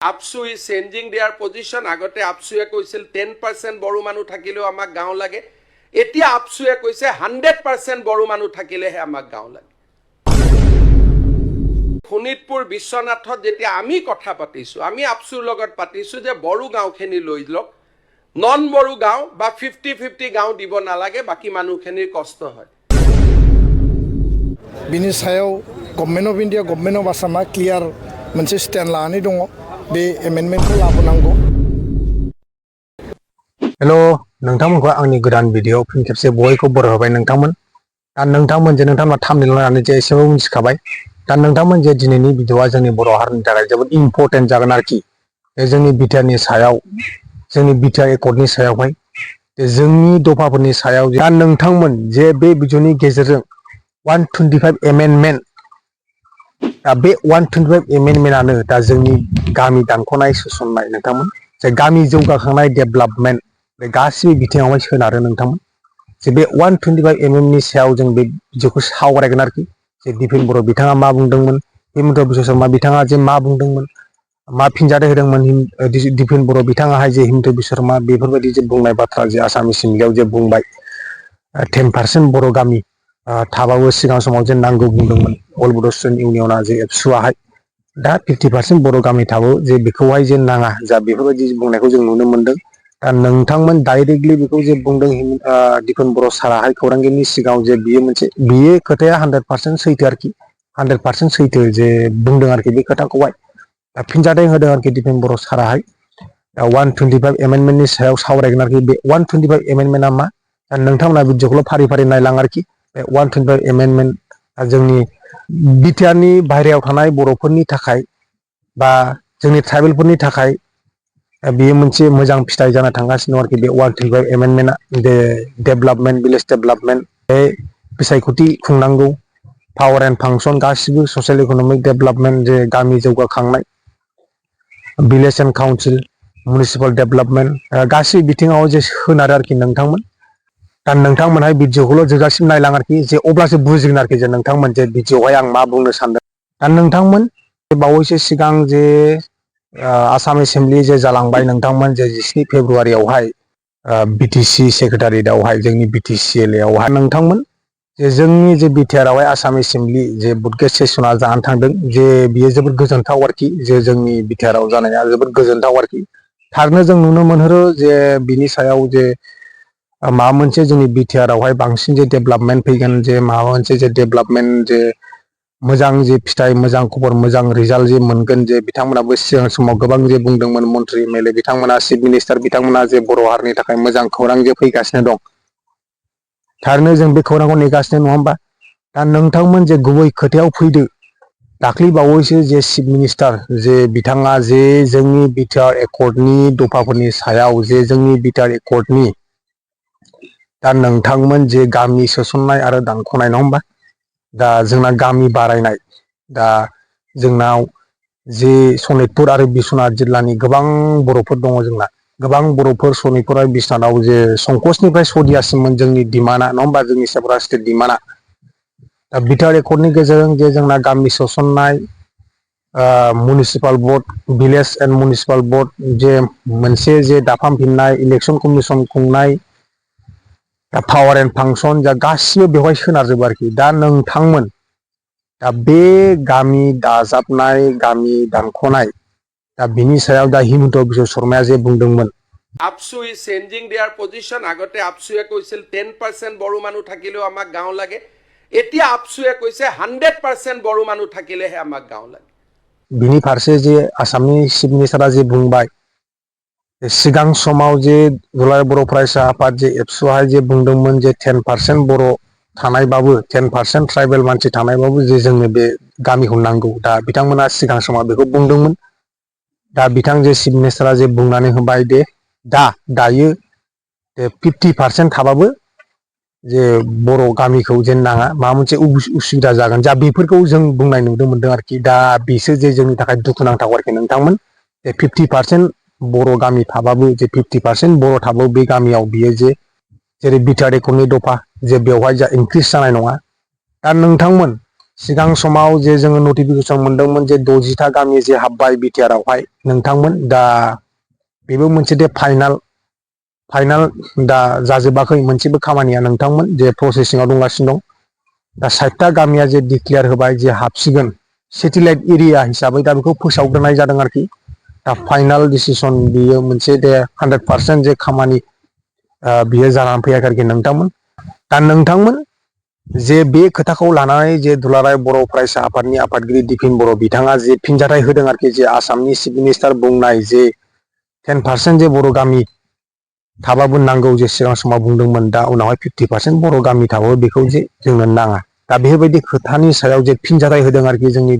APSU is changing their position. আগতে APSUয়ে কৈছিল 10% বড়ো মানুহ থাকিলেও আমাক গাঁও লাগে। এতিয়া APSUয়ে কৈছে 100% বড়ো মানুহ থাকিলেহে আমাক গাঁও লাগে। শোণিতপুৰ বিশ্বনাথত যেতিয়া আমি কথা পাতিছো, আমি APSUৰ লগত পাতিছো যে বড়ো গাঁওখিনি লৈ লওক, নন বড়ো গাঁও বা 50-50 গাঁও দিব নালাগে, বাকি মানুহখিনিৰ কষ্ট হয়। बिनि सायाव government of India government of आसामा क्लियार मोनसे स्टेन्ड लानानै दङ बे एमेन्डमेन्टखौ लाबोनांगौ। हेलो नोंथांमोनखौ आंनि गोदान भिडिअ फिन खेबसे बयखौ बरायहरबाय नोंथांमोन। दा नोंथांमोन जे नोंथांमोना थाम्बनेल लानानै जे एसेबाबो मिथिखाबाय। दा नोंथांमोन जे दिनैनि भिडिअआ जोंनि बर' हारिनि थाखाय जोबोद इम्परटेन्ट जागोन आरोखि। जोंनि बिटिआरनि सायाव, जोंनि बिटिआर एकर्डनि सायावहाय, जोंनि दफाफोरनि सायाव। दा नोंथांमोन जे बे भिडिअनि गेजेरजों 125 एमेन्डमेन्ट, दा बे 125 एमेन्डमेन्टआनो दा जोंनि गामि दानख'नाय सोसननाय नोंथांमोन, जे गामि जौगाखांनाय डेभेलपमेन्ट, बे गासिबो बिथिङावहाय सोनारो नोंथांमोन। जे बे 125 एमएमनि सायाव जों बे भिडिअखौ सावरायगोन आरोखि। जे दिपेन बर' बिथाङा मा बुंदोंमोन, हिमन्त बिश्व शर्मा बिथाङा जे मा बुंदोंमोन, मा फिनजाथाय होदोंमोन दिपेन बर' बिथाङाहाय जे हिमन्त बिश्व शर्मा बेफोरबायदि जे बुंनाय बाथ्रा जे आसाम एसेम्बलियाव जे बुंबाय 10% बर' गामि थाबाबो सिगां समाव जे नांगौ बुंदोंमोन अल बड' स्टुडेन्ट इउनियना जे एबसुआहाय। दा 50% बर' गामि थाबाबो जे बेखौहाय जे नाङा जा बेफोरबायदि बुंनायखौ जों नुनो मोनदों। दा नोंथांमोन डाइरेक्टलि बेखौ जे बुंदों दिपेन बर' साराहाय खौरांगिरिनि सिगाङाव जे बियो खोथाया 100% सैथो आरोखि। 100% सैथो जे बुंदों आरोखि बे खोथाखौहाय। दा फिनजाथाय होदों आरोखि दिपेन बर' साराहाय। दा 125 एमेन्डमेन्टनि सायाव सावरायगोन आरोखि। बे 125 एमेन्डमेन्टआ मा? दा नोंथांमोना भिडिअखौल' फारि फारि नायलां आरोखि। बे 125 एमेन्डमेन्ट जोंनि बिटिआरनि बाहेरायाव थानाय बर'फोरनि थाखाय बा जोंनि ट्राइबेलफोरनि थाखाय बेयो मोनसे मोजां फिथाइ जाना थांगासिनो दं आरोखि। बे 125 एमेन्डमेन्टआ जे डेभेलपमेन्ट, भिलेज डेभेलपमेन्ट, बे बिसायख'थि खुंनांगौ, पावार एन्ड फांसन गासिबो ससियेल इक'नमिक डेभेलपमेन्ट, जे गामि जौगाखांनाय, village and council, municipal development गासै बिथिङाव जे सोनारो आरोखि नोंथांमोन। दा नोंथांमोनहाय भिडिअखौल' जोबजासिम नायलां आरोखि, जे अब्लासो बुजिगोन आरोखि जे नोंथांमोन जे भिडिअआवहाय आं मा बुंनो सानदों। दा नोंथांमोन बावैसो सिगां जे आसाम एसेम्बलि जे जालांबाय नोंथांमोन, जे 17 फेब्रुवारियावहाय बिटिसि सेक्रेटारियेटआवहाय, जोंनि बिटिसिएल आवहाय नोंथांमोन जे जोंनि जे बिटिआरआवहाय आसाम एसेम्बलि जे बुटगेट सेसना जानानै थांदों, जे बियो जोबोद गोजोनथाव आरोखि। जे जोंनि बिटिआरआव जानाया जोबोद गोजोनथाव आरोखि। थारैनो जों नुनो मोनहरो जे बिनि सायाव जे माबा मोनसे जोंनि बिटिआरआवहाय बांसिन जे डेभेलपमेन्ट फैगोन, जे माबा मोनसे जे डेभेलपमेन्ट, जे मोजां जे फिथाइ, मोजां खबर, मोजां रिजाल्ट जे मोनगोन। जे बिथांमोनाबो सिगां समाव गोबां जे बुंदोंमोन, मन्त्रि एमएलए बिथांमोना, चिफ मिनिस्टार बिथांमोना, जे बर' हारिनि थाखाय मोजां खौरां जे फैगासिनो दं। थारैनो जों बे खौरांखौ नेगासिनो, नङा होमबा? दा नोंथांमोन जे गुबै खोथायाव फैदो। दाख्लै बावैसो जे चिफ मिनिस्टार जे बिथाङा जे जोंनि बिटिआर एकर्डनि दफाफोरनि सायाव, जे जोंनि बिटिआर एकर्डनि दा नोंथांमोन जे गामि सोसननाय आरो दानख'नाय, नङा होमबा? दा जोंना गामि बारायनाय, दा जोंनाव जे सनितपुर आरो बिश्वनाथ जिल्लानि गोबां बर'फोर दङ जोंना। गोबां बर'फोर सनितपुर आरो बिश्वनाथाव जे संकसनिफ्राय सदियासिममोन जोंनि डिमान्डआ, नङा होमबा? जोंनि सेपारेटिस्ट डिमान्डआ। दा बिटिआर एकर्डनि गेजेरजों जे जोंना गामि सोसननाय, municipal board, village and municipal board जे मोनसे जे दाफामफिननाय, इलेक्सन कमिसन खुंनाय, दा पावार एन्ड फांसन, जा गासिबो बेवहाय सोनारजोबो आरोखि। दा नोंथांमोन दा बे गामि दाजाबनाय, गामि दानख'नाय, दा बिनि सायाव दा हिमन्त बिश्व शर्माया जे बुंदोंमोन APSU is changing their position. আগতে APSUয়ে কৈছিল 10% বড়ো মানুহ থাকিলেও আমাক গাঁও লাগে। এতিয়া APSUয়ে কৈছে 100% বড়ো মানুহ থাকিলেহে আমাক গাঁও লাগে। बिनि फारसे जे आसामनि चिफ मिनिस्टारा जे बुंबाय, सिगां समाव जे दुलाराय बर' फरायसा आफाद जे एबसुआहाय जे बुंदोंमोन जे 10% बर' थानायबाबो, 10% ट्राइबेल मानसि थानायबाबो जे जोंनो बे गामिखौ नांगौ। दा बिथांमोना सिगां समाव बेखौ बुंदोंमोन। दा बिथां जे चिफ मिनिस्टारा जे बुंनानै होबाय दे दायो 50% थाबाबो जे बर' गामिखौ जे नाङा, माबा मोनसे उसुबिदा जागोन, जा बेफोरखौ जों बुंनाय नुनो मोनदों आरोखि। दा बिसोर जे जोंनि थाखाय दुखुनांथाव आरोखि नोंथांमोन। जे 50% बर' गामि थाबाबो, जे 50% बर' थाबाबो बे गामियाव बियो जे जेरै बिटिआर एकर्डनि दफा, जे बेवहाय जा इनक्रिज जानाय नङा। दा नोंथांमोन सिगां समाव जे जोङो नटिफिकेसन मोनदोंमोन जे 60टा गामि जे हाबबाय बिटिआर आवहाय नोंथांमोन दा बेबो मोनसे दे फाइनाल दा जाजोबाखै मोनसेबो खामानिया नोंथांमोन जे प्रसेसिंआव दंगासिनो दं दा 60टा गामिया जे डिक्लेयार होबाय जे हाबसिगोन सेटेलाइट एरिया हिसाबै दा बेखौ फोसावग्रोनाय जादों आरोखि दा फाइनाल डिसिसन बियो मोनसे दे 100% जे खामानि बियो जानानै फैयाखै आरोखि नोंथांमोन दा नोंथांमोन जे बे खोथाखौ लानानै जे दुलाराय बर' फरायसा आफादनि आफादगिरि दिपिन बर' बिथाङा जे फिनजाथाय होदों आरोखि जे आसामनि चिफ मिनिस्टार बुंनाय जे 10% जे बर' गामि थाबाबो नांगौ जे सिगां समाव बुंदोंमोन दा उनावहाय 50% बर' गामि थाबाबो बेखौ जे जोंनो नाङा दा बेफोरबायदि खोथानि सायाव जे फिनजाथाय होदों आरोखि जोंनि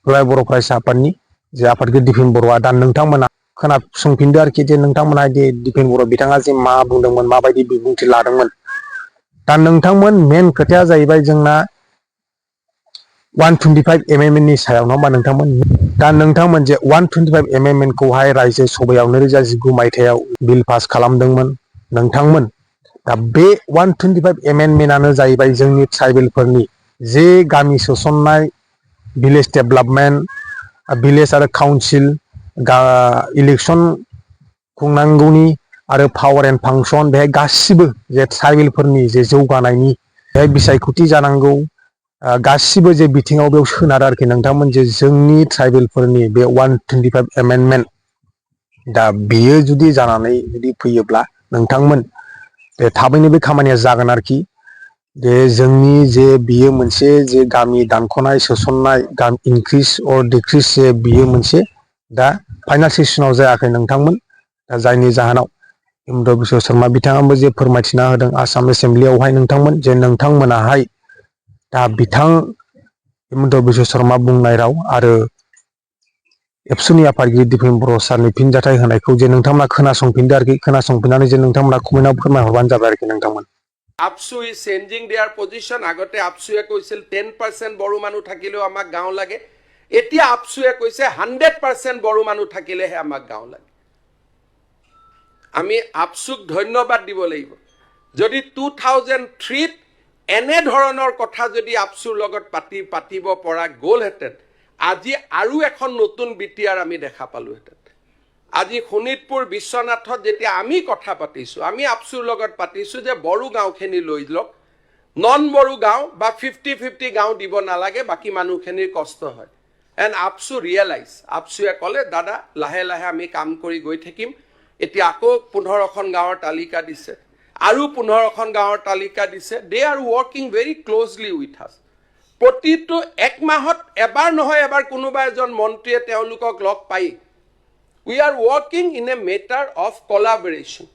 बर' फरायसा आफादनि जे आफादगिरि दिपिन बर'आ दा नोंथांमोना खोनासंफिनदो आरोखि जे नोंथांमोना जे दिपिन बर' बिथाङा जे मा बुंदोंमोन माबायदि बिबुंथि लादोंमोन दा नोंथांमोन मेन खोथाया जाहैबाय जोंना 125 एमएमएन नि सायाव नङा होमबा नोंथांमोन दा नोंथांमोन जे 125 एमएमएन खौहाय रायजो सभायाव 2019 मायथाइयाव बिल पास खालामदोंमोन नोंथांमोन दा बे 125 एमेन्डमेन्टआनो जाहैबाय जोंनि ट्राइबेलफोरनि जे गामि सोसननाय भिलेज डेभेलपमेन्ट भिलेज आरो काउन्सिल इलेक्सन खुंनांगौनि आरो पावार एन्ड फांसन बेहाय गासिबो जे ट्राइबेलफोरनि जे जौगानायनि बेहाय बिसायख'थि जानांगौ गासिबो जे बिथिङाव बेयाव सोनारो आरोखि नोंथांमोन जे जोंनि ट्राइबेलफोरनि बे 125 एमेन्डमेन्ट दा बेयो जुदि जानानै जुदि फैयोब्ला नोंथांमोन थाबैनो बे खामानिया जागोन आरोखि जे जोंनि जे बियो मोनसे जे गामि दानख'नाय सोसननाय गामि इनक्रिस अर डिक्रिस जे बियो मोनसे दा फाइनाल सेसनाव जायाखै नोंथांमोन दा जायनि जाहोनाव हिमन्त बिश्व शर्मा बिथाङाबो जे फोरमायथिना होदों आसाम एसेम्ब्लियावहाय नोंथांमोन जे नोंथांमोनाहाय दा बिथां हिमन्त बिश्व शर्मा बुंनाय राव आरो एबसुनि आफादगिरि दिपिन बर' सारनि फिनजाथाय होनायखौ जे नोंथांमोना खोनासंफिनदो आरोखि खोनासंफिननानै जे नोंथांमोना कमेन्टआव फोरमायहरबानो जाबाय आरोखि नोंथांमोन আপসু ইজ চেঞ্জিং দেয়াৰ পজিশ্যন আগতে আপসুৱে কৈছিল 10% বড়ো মানুহ থাকিলেও আমাক গাঁও লাগে এতিয়া আপসুৱে কৈছে 100% বড়ো মানুহ থাকিলেহে আমাক গাঁও লাগে আমি আপসুক ধন্যবাদ দিব লাগিব যদি 2003 এনে ধৰণৰ কথা যদি আপসুৰ লগত পাতিব পৰা গ'লহেঁতেন আজি আৰু এখন নতুন বিটিআৰ আমি দেখা পালোহেঁতেন আজি শোণিতপুৰ বিশ্বনাথত যেতিয়া আমি কথা পাতিছোঁ আমি আপসুৰ লগত পাতিছোঁ যে বড়ো গাঁওখিনি লৈ লওক নন বড়ো গাঁও বা 50-50 গাঁও দিব নালাগে বাকী মানুহখিনিৰ কষ্ট হয় এণ্ড আপসু ৰিয়েলাইজ আপসুৱে ক'লে দাদা লাহে লাহে আমি কাম কৰি গৈ থাকিম এতিয়া আকৌ 15খন গাঁৱৰ তালিকা দিছে আৰু 15খন গাঁৱৰ তালিকা দিছে দে আৰ ৱৰ্কিং ভেৰি ক্ল'জলি উইথ আছ প্ৰতিটো এক মাহত এবাৰ নহয় এবাৰ কোনোবা এজন মন্ত্ৰীয়ে তেওঁলোকক log pi We are working in a matter of collaboration.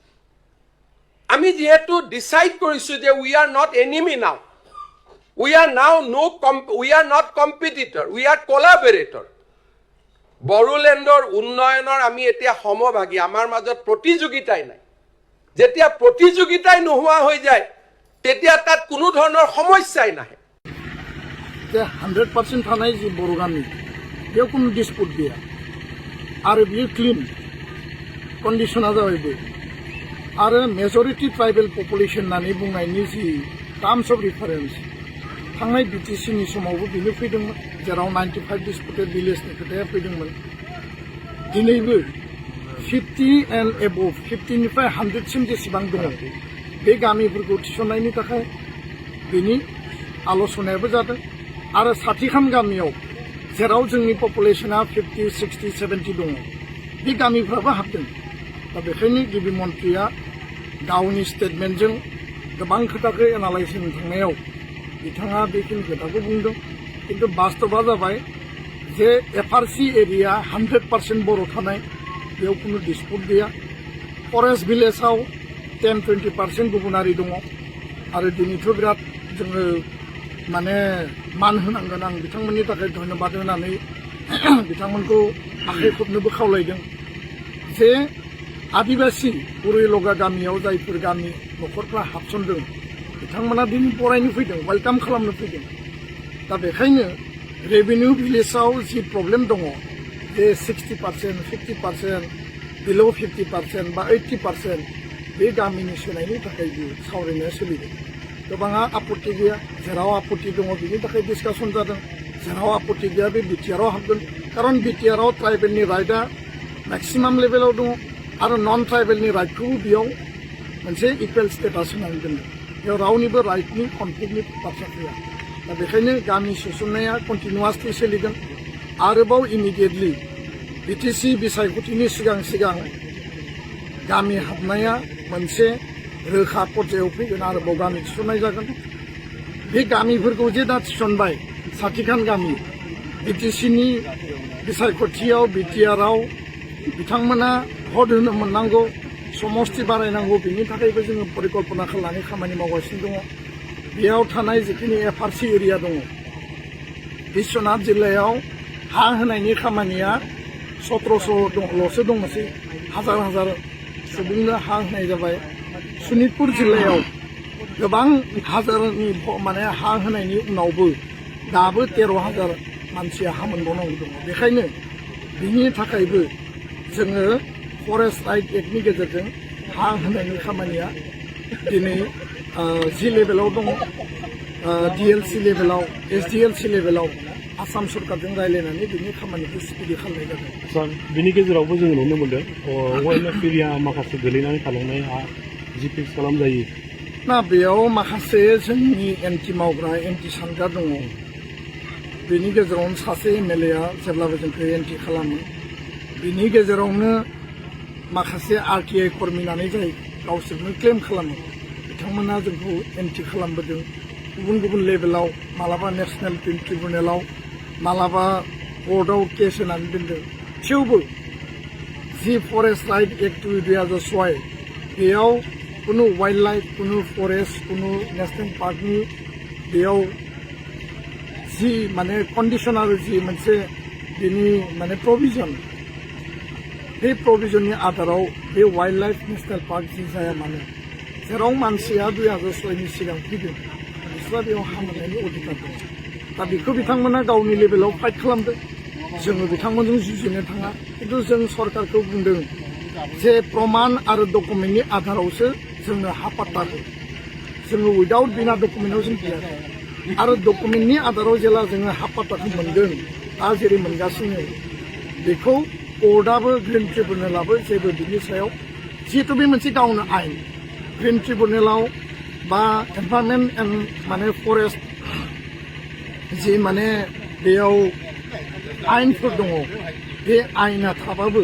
আমি যেহেতু decide কৰিছো যে we are not enemy now. We are not competitor. We are collaborator. বড়োলেণ্ডৰ উন্নয়নৰ আমি এতিয়া সমভাগী আমাৰ মাজত প্ৰতিযোগিতাই নাই যেতিয়া প্ৰতিযোগিতাই নোহোৱা হৈ যায় তেতিয়া তাত কোনো ধৰণৰ সমস্যাই নাহে যে 100% थानाय जि बर' गामि बेयाव কোনো डिसपुट गैया आरो बियो क्लीन कन्डिशना जाबायबो आरो मेजरिटी ट्राइबेल पपुलेशन होननानै बुंनायनि जि टार्म्स अफ रिफारेन्स थांनाय बिटिसिनि समावबो बेनो फैदोंमोन जेराव 95 डिसपुटेड भिलेजनि खोथाया फैदोंमोन दिनैबो 50 एन्ड एबभ 50निफ्राय 100सिम जेसेबां दङ बे गामिफोरखौ थिसननायनि थाखाय बेनि आल'सनायाबो जादों आरो 60खान गामियाव जेराव जोंनि पपुलेशना 50, 60, 70 दङ बे गामिफ्राबो हाबदों दा बेखायनो गिबि मन्थ्रिया गावनि स्टेटमेन्टजों गोबां खोथाखौ एनालाइज होनो थांनायाव बिथाङा बेखिनि खोथाखौ बुंदों खिन्थु बास्तबा जाबाय जे एफआरसि एरिया 100% बर' थानाय बेयाव कुनु डिसपुट गैया फरेस्ट भिलेजाव 10-20% गुबुनारि दङ आरो दिनैथ' बिराद जोङो माने मान होनांगोन आं बिथांमोननि थाखाय धन्यबाद होनानै बिथांमोनखौ आखाइ खबनोबो खावलायदों जे आदिबासि उरैलगा गामियाव जायफोर गामि न'खरफ्रा हाबसनदों बिथांमोना दिनै बरायनो फैदों वेलकाम खालामनो फैदों दा बेखायनो रेभिनिउ भिलेजाव जि प्रब्लेम दङ जे 60%, 50%, बिल' 50% बा 80% बे गामिनि सोनायनि थाखाय बे सावरायनाया सोलिदों गोबाङा आपत्ति गैया जेराव आपत्ति दङ बिनि थाखाय डिसकासन जादों जेराव आपत्ति गैया बे बिटिआरआव हाबगोन खारन बिटिआरआव ट्राइबेलनि राइटआ मेक्सिमाम लेभेलाव दङ आरो नन ट्राइबेलनि राइटखौबो बेयाव मोनसे इकुवेल स्टेटास होनानै दोनदों बेयाव रावनिबो राइटनि कनफ्लिक्टनि बाथ्रा फैया दा बेखायनो गामि सोसननाया कन्टिनिउवासलि सोलिगोन आरोबाव इमिडियेटलि बिटिसि बिसायख'थिनि सिगां गामि हाबनाया मोनसे रोखा पर्यायाव फैगोन आरोबाव गामि थिसननाय जागोन बे गामिफोरखौ जे दा थिसनबाय साथिखान गामि बिटिसिनि बिसायख'थियाव बिटिआरआव बिथांमोना भट होनो मोननांगौ समस्ति बारायनांगौ बिनि थाखायबो जोङो परिकल्पना खालामनानै खामानि मावगासिनो दङ बेयाव थानाय जिखिनि एफआरसि एरिया दङ बिश्वनाथ जिल्लायाव हा होनायनि खामानिया 1700ल'सो दङसै हाजार सुबुंनो हा होनाय जाबाय सनितपुर जिल्लायाव गोबां हाजारनि माने हा होनायनि उनावबो दाबो 13,000 मानसिया हा मोनबावनांगौ दङ बेखायनो बिनि थाखायबो जोङो फरेस्ट राइट एक्टनि गेजेरजों हा होनायनि खामानिया दिनै जि लेभेलाव दङ डिएलसि लेभेलाव एसडिएलसि लेभेलाव आसाम सरकारजों रायज्लायनानै बिनि खामानिखौ स्पिडि खालामनाय जादों सार बिनि गेजेरावबो जोङो नुनो मोन्दों वाइल्ड एरिया माखासे गोलैनानै थालांनाय हा जि फिक्स खालामजायो ना बेयाव माखासे जोंनि एन्टि मावग्रा एन्टि सानग्रा दङ बेनि गेजेरावनो सासे एमएलएआ जेब्लाबो जोंखौ एन्टि खालामो बिनि गेजेरावनो माखासे आरटिआइ कर्मिनानै जाय गावसोरनो क्लेम खालामो बिथांमोना जोंखौ एन्टि खालामबोदों गुबुन लेभेलाव मालाबा नेशनेल ट्रिब्युनेलाव मालाबा कर्टआव केस होनानै दोनदों थेवबो जि फरेस्ट राइट एक्ट 2006 बेयाव कुनु वाइल्ड लाइफ कुनु फरेस्ट कुनु नेशनेल पार्कनि बेयाव जि माने कन्डिशन आरो जि मोनसे बिनि माने प्रभिजन बे प्रभिजननि आधाराव बे वाइल्ड लाइफ नेशनेल पार्क जि जाया मानो जेराव मानसिया 2006नि सिगां फैदों बिस्रा बेयाव हा मोननायनि अधिकार दङ दा बेखौ बिथांमोना गावनि लेभेलाव फाइट खालामदों जोङो बिथांमोनजों जुजिनो थाङा खिन्थु जों सरकारखौ बुंदों जे प्रमाण आरो डकुमेन्टनि आधारावसो जोंनो हा पाट्टाखौ जोङो उइदाउट बिना डकुमेन्टआव जों गैया आरो डकुमेन्टनि आधाराव जेला जोङो हा पाट्टाखौ मोनगोन दा जेरै मोनगासिनो बेखौ कर्टआबो ग्रिन ट्रिब्युनेलाबो जेबो बिनि सायाव जिहेतु बे मोनसे गावनो आइन ग्रिन ट्रिब्युनेलाव बा एनभायरनमेन्ट एन्ड माने फरेस्ट जि माने बेयाव आइनफोर दङ बे आइना थाबाबो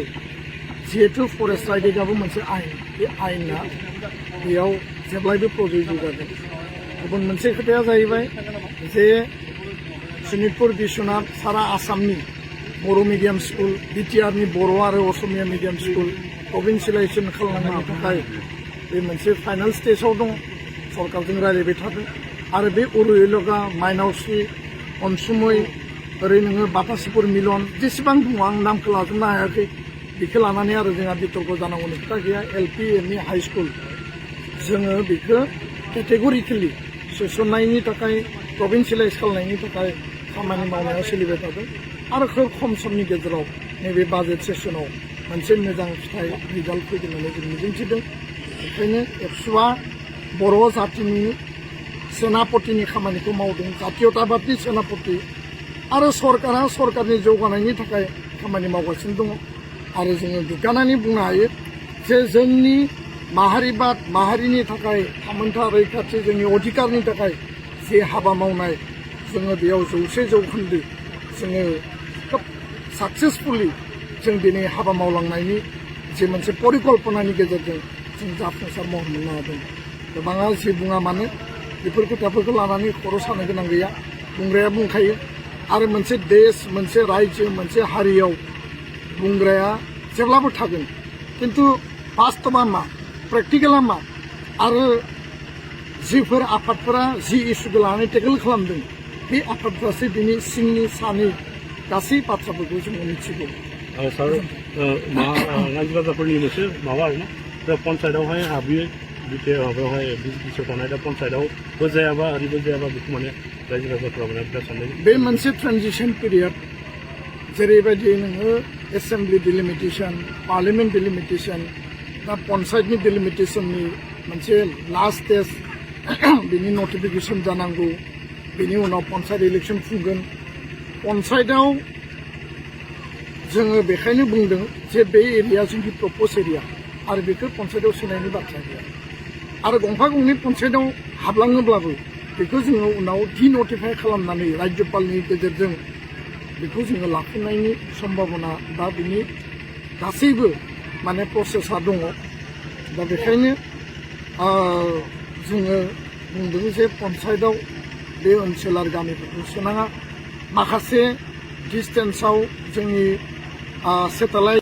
जिहेतु फरेस्ट राइट एक्टआबो मोनसे आइन बे आइना बेयाव जेब्लायबो प्रযোज्य जागोन गुबुन मोनसे खोथाया जाहैबाय जे सनितपुर बिश्वनाथ सारा आसामनि बर' मिडियाम स्कुल बिटिआरनि बर' आरो असमिया मिडियाम स्कुल प्रभिन्सियेलाइजेसन खालामनायनि थाखाय बे मोनसे फाइनाल स्टेजाव दङ सरकारजों रायज्लायबाय थादों आरो बे उरुएलगा माइनावस्रि अनसुमै ओरै नोङो बातासिपुर मिलन जेसेबां दङ आं नामखौ लाजोबनो हायाखै बेखौ लानानै आरो जोंहा बितर्क जानांगौनि खोथा गैया एलपि एमइ हाइ स्कुल जोङो बेखौ केटेगरिकेलि सोसननायनि थाखाय प्रभिन्सियेलाइज खालामनायनि थाखाय खामानि मावनाया सोलिबाय थादों आरो खोब खम समनि गेजेराव नैबे बाजेट सेसनाव मोनसे मोजां फिथाइ रिजाल्ट फैगोन होननानै जों मिजिंथिदों बेखायनो एबसुआ बर' जातिनि सेनापतिनि खामानिखौ मावदों जातीयताबादनि सेनापति आरो सरकारा सरकारनि जौगानायनि थाखाय खामानि मावगासिनो दङ आरो जोङो गोग्गानानै बुंनो हायो जे जोंनि माहारिबाद माहारिनि थाखाय थामोनथा रैखाथि जोंनि अधिकारनि थाखाय जे हाबा मावनाय जोङो बेयाव 100% जोङो खोब साक्सेसफुलि जों दिनै हाबा मावलांनायनि जे मोनसे परिकल्पनानि गेजेरजों जों जाफुंसार महर मोननो हादों गोबाङा जि बुङा मानो बेफोर खोथाफोरखौ लानानै खर' सानो गोनां गैया बुंग्राया बुंखायो आरो मोनसे देश मोनसे रायजो मोनसे हारियाव बुंग्राया जेब्लाबो थागोन खिन्थु बास्तबा मा प्रेक्टिकेला मा आरो जिफोर आफादफोरा जि इस्युखौ लानानै टेकल खालामदों बे आफादफ्रासो बिनि सिंनि सानि गासै बाथ्राफोरखौ जोङो मिथिगौ सार रायजो राजाफोरनि मोनसे माबा आरोना दा पन्सायतआवहाय हाबैयो बिटे माबायावहाय बिटिसिआव थानाय दा पन्सायतआवबो जायाबा ओरैबो जायाबा बेखौ माने रायजो राजाफोरा माने बिराद साननाय बे मोनसे ट्रेनजिसन पिरियड जेरैबायदि नोङो एसेम्बलि डिलिमिटेसन पार्लियामेन्ट डिलिमिटेसन दा पन्सायतनि डिलिमिटेसननि मोनसे लास्ट स्टेज बिनि नटिफिकेसन जानांगौ बिनि उनाव पन्सायत इलेक्सन खुंगोन पन्सायतआव जोङो बेखायनो बुंदों जे बे एरिया जोंनि प्रप'ज एरिया आरो बेखौ पन्सायतआव सोनायनि बाथ्रा गैया आरो गंफा गंनै पन्सायतआव हाबलाङोब्लाबो बेखौ जोङो उनाव डिनटिफाइ खालामनानै रायजोपालनि गेजेरजों बेखौ जोङो लाफिननायनि सम्भाबना बा बिनि गासैबो माने प्रसेसा दङ दा बेखायनो जोङो बुंदों जे पन्सायतआव बे ओनसोलारि गामिफोरखौ सोनाङा माखासे डिस्टेन्सआव जोंनि सेटेलाइट